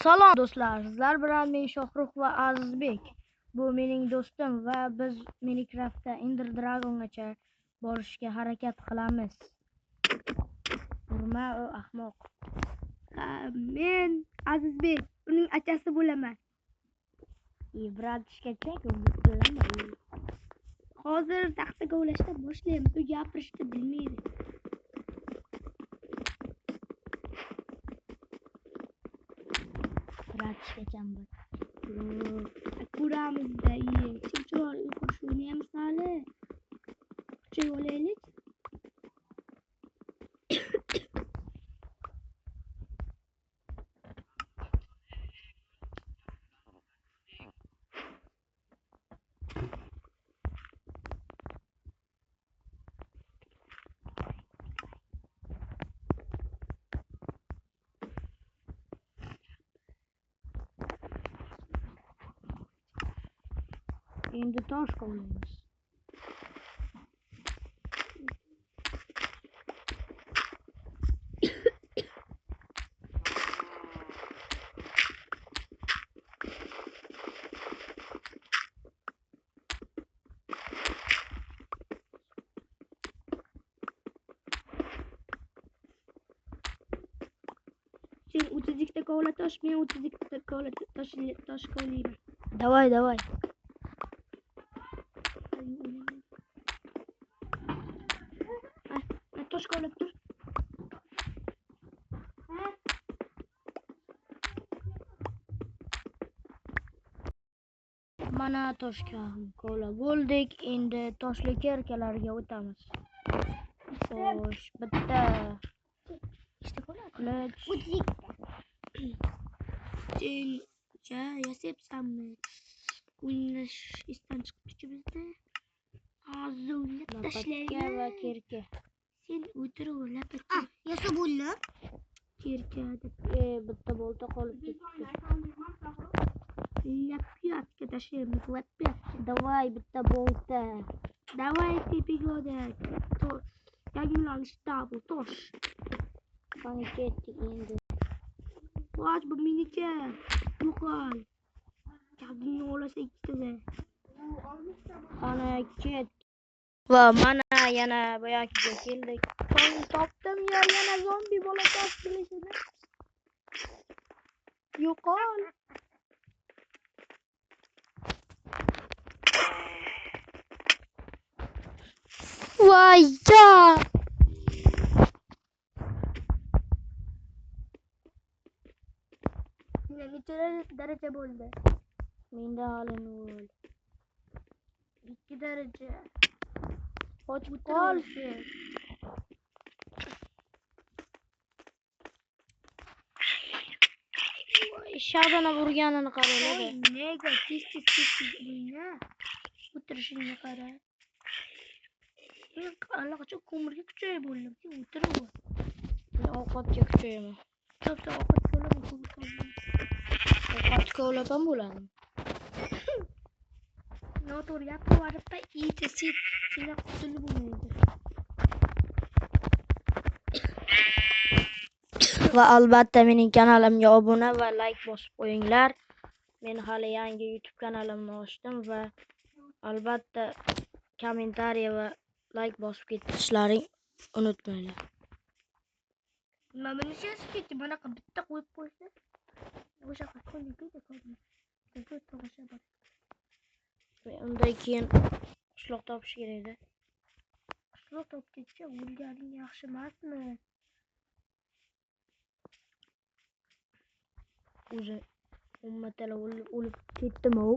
Salom do'stlar, sizlar bilan men Shohruh va Azizbek. Bu mening do'stim va biz Minecraftda Ender Dragongacha borishga harakat qilamiz. Urma, u ahmoq. Men Azizbek, uning akasi bo'laman. Bratishga chek, bilaman. Hozir taxtaga ulashdan boshlaymiz. U gapirishni bilmaydi. Bratishgacham bir. Ko'ramizda, chiroyli uyqu o'ynaymiz hali. Kuchayib olaylik. Endi tosh qovlaymiz. Sen 30 kovla tosh, men 30 kovla tosh kovlayman. Давай. Tosh kovlab tur. Mana toshga kovlab bo'ldik. Endi toshli kerkalarga o'tamiz. Xo'sh, bitta qilich. Sencha yasayapsanmi? O'ynash esdan chiqibdi bizda. Hozir o'ynab tashlayman. Va kerka. Sen o'tiraver, lapatga. Yasab o'ynab. Kerka deb. Bitta bolta qolib ketdi. Lapyapga tashlaymiz, lapyapga. Давай, bitta bolta. Давай, tepaga tosh. Yangilanishda double tosh. Qani ketdik endi. Tosh bu meniki. Yo'qol. Kadini olasa ikkita. Qani ket. Va mana yana boyagiga keldik. Topdim ya, yana zombi bola tosh kelishini. Yo'qol. Voy ya. Necha daraja bo'ldi? Menda hali 0. 2 daraja. Qochib qol. Shadona urganini qaranglar. Nega tez o'yna? O'tirishingni qara. Men allaqachon ko'mirga kuchayib bo'ldim. Sen o'tiraver. Men ovqatga kuchayaman. Chopsa ovqat ko'laman, Ovqat kovlab ham bo'ladi. Noto'g'ri gapirib iyicha senga qutulib bo'lmaydi. Va albatta mening kanalimga obuna va like bosib qo'yinglar. Men hali yangi YouTube kanalimni ochdim va albatta kommentariy va like bosib ketishlaring unutmanglar. Mana shunchasi mana bitta qo'yib qo'ysa, o'sha qolmaydi. Undan keyin qishloq topish kerak edi. Qishloq topguncha o'lganing yaxshi emasmi? O'zi ummatlar o'lib ketdimi u?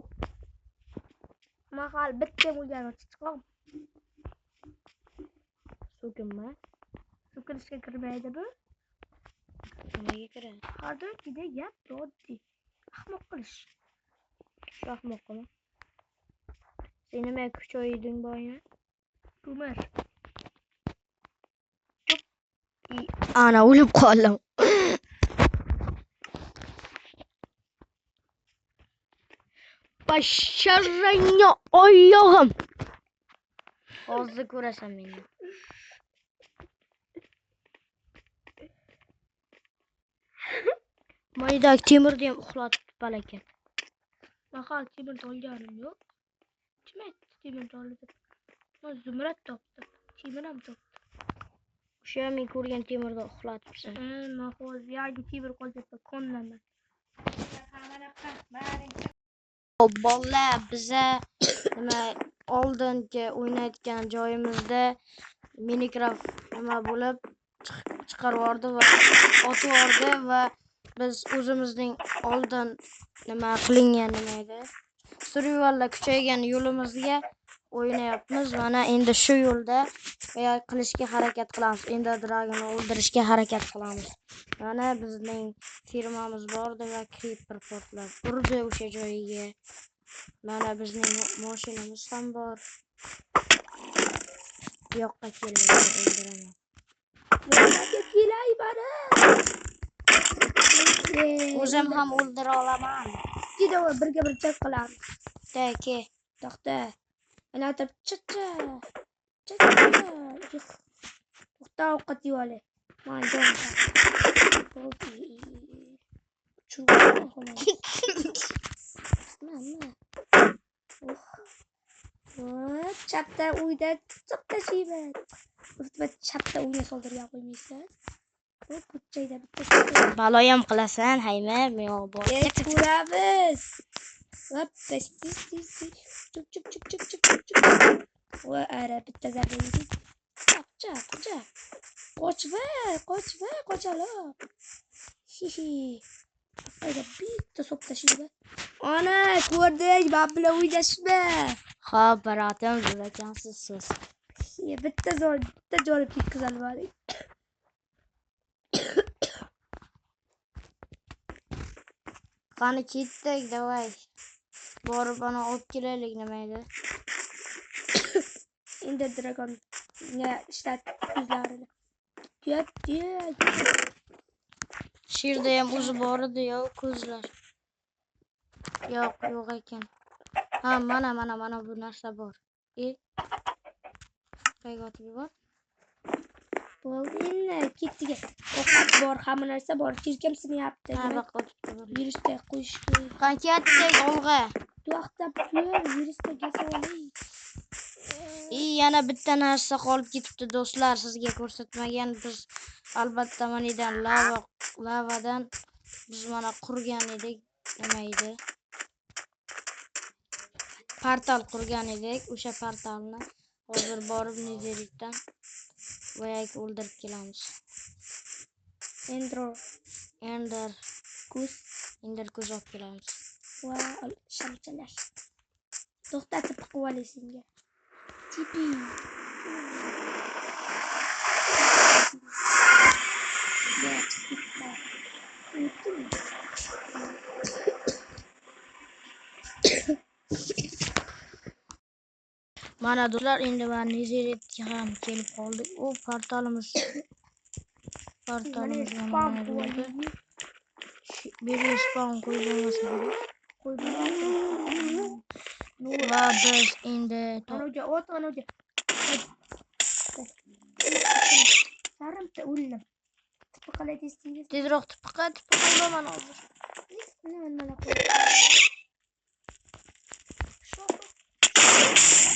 Mahal bitta o'lgani chiqib. So'kinma. So'kinishga kirmaydi bu. Nimaga kiradi? Hadikida gap oddiy. Ahmoq qilish. Shu ahmoqmi? Sen nima kuchoyding boyni? Ko'mir. Ana o'lib qoldim. Basharanga oyog'im. Hozir ko'rasan meni. Oydak temirni ham uxlatib balakan. Mahal temirni olganim yo'q. Kim aytdi temirni oldi deb? Men Zumrad topdim. Temir ham topdim. O'sha men ko'rgan temirni uxlatibsan. Mahal yangi temir qoldirdi konlaman. Bolalar biza nima oldingi o'ynayotgan joyimizda Minecraft nima bo'lib chiqarib yubordi va otib yubordi va biz o'zimizning oldin nima qilingan nima edi? Survivalda kuchaygan yo'limizga o'ynayapmiz. Mana endi shu yo'lda qilishga harakat qilamiz. Endi dragonni o'ldirishga harakat qilamiz. Mana bizning firmamiz bordi va creeper portlar urdi o'sha joyiga. Mana bizning mashinamiz ham bor. Bu yoqqa kelmaydi, o'ldiraman. Yo'lga kelay bari. O'zim ham o'ldira olaman. Juda birga bir chak qilamiz. Daki. To'xta. Ana o'tirib chiqqa. To'xta ovqat yeb olay. Men jon. Chapda uyda to'xtashiyman. O'tma chapda uyga soldirgan qo'ymaysan. Bu ko'chayda bitta. Balo ham qilasan, hayma, men bor. Ko'ramiz. Hop, Çık. Va ara bitta zarba yedik. Qocha. Qochalar. Hihi. Ayda bitta sop tashiydi. Ana, ko'rdik, men bilan o'ynashma. Xo'p, baratim ekansiz siz. Bitta jo'rib ketkazalmadik. Qani ketdik, davay. Borib ana olib kelaylik nima edi? Endi dragon ne ishlat ko'zlarini. Ketdi. Shirda ham o'zi bor edi-yu, ko'zlar. Yo'q ekan. Ha, mana bu narsa bor. Qayga otib yubor? Bo'ldi, ketdiga. Ovqat bor, hamma narsa bor. Chirkamsini yapti. Ha, baq otib yubor. Virusda qo'yish kerak. Qanchayatdik olg'a? To'xtab tur, virusda gasolay. Yana bitta narsa qolib ketibdi, do'stlar. Sizga ko'rsatmagan biz albatta manidan lavadan biz mana qurgan edik. Nima edi? Portal qurgan edik. O'sha portalni hozir borib Netherikdan voyak o'ldirib kelamiz. Ender kuz olib kelamiz. Va shamchalar. To'xtatib qo'yib olaysinga. Tipi. Mana do'stlar, endi va Netherikga ham kelib qoldik. O portalimiz mana bo'ldi. Bir spawn qo'yib bo'lmasa kerak. Va biz endi Anoga. Sarimta o'lim. Tipi qalay destingiz? tezroq tipiqa ulaman hozir.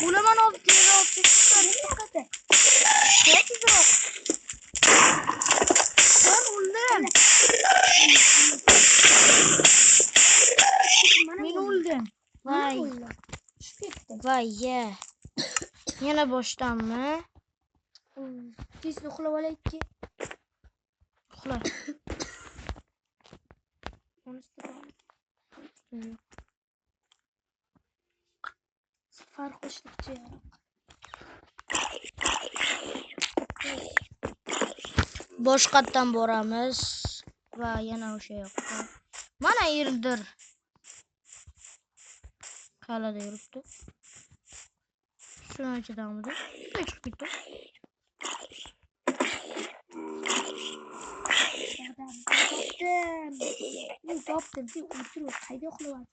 Ulaman hozir tezroq tipiqa. Tezroq. Ben öldüm. Men öldüm. Vay ye. Yana boshdanmi? Tezda uxlab olayki. Uxla. Farq qo'shlikchi. Boshqatdan boramiz va yana o'sha yoqqa. Mana yerdir. Qalada yuribdi. Shuni ichidamidi? Chiqib ketdi. Topdim. Sen o'tirib qayda uxlayapsan?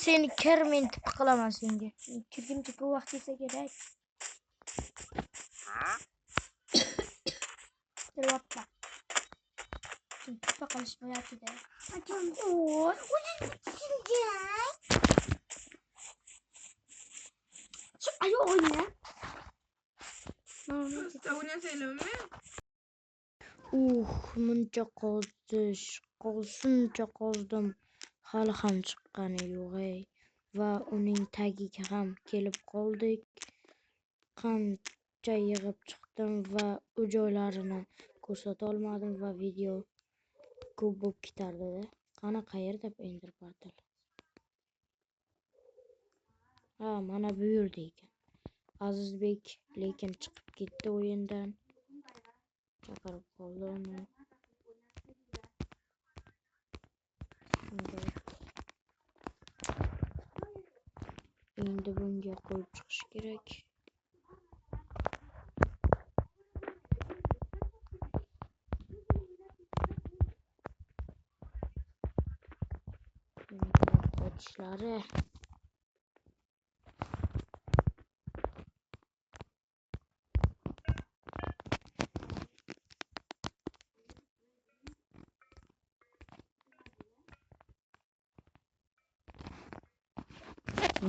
Seni kir men tipi qilaman senga. Kirgimcha bu vaqt esa kerak. Kiribapti. uchun kupa qilishmayapti-da. Şu ayı oyna. Muncha qolsuncha qoldim. Hali ham chiqqani yo'q ey. Va uning tagiga ham kelib qoldik. Qancha yig'ib chiqdim va u joylarini ko'rsata olmadim va video ko'p bo'lib ketardi-da. Qani qayerda Ender portal? Ha, mana bu yerda ekan. Azizbek lekin chiqib ketdi o'yindan. Chaqirib qoldi uni. Endi bunga qo'yib chiqish kerak. Qo'yishlari.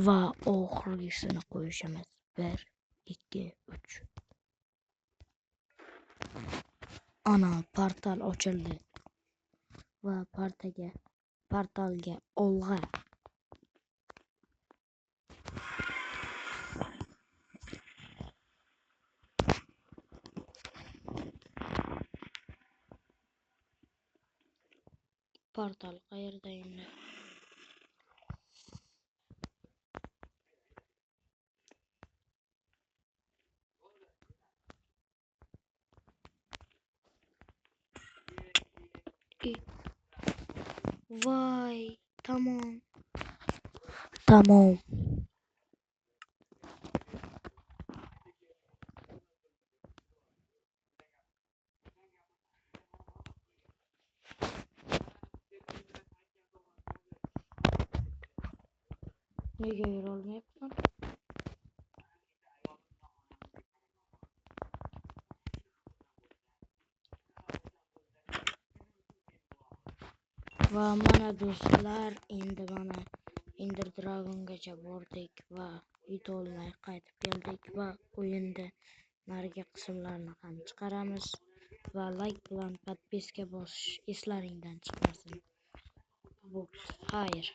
Va oxirgisini qo'yishimiz. 1, 2, 3. Ana portal ochildi. Va portalga olg'a. Portal qayerda endi? Vay, tamam. Nega yura olmayapman? Va mana do'stlar, endi mana Ender Dragongacha bordik va yutolmay qaytib keldik va o'yinda narigi qismlarni ham chiqaramiz va like bilan podpiska bosish eslaringdan chiqmasin. Bu xayr.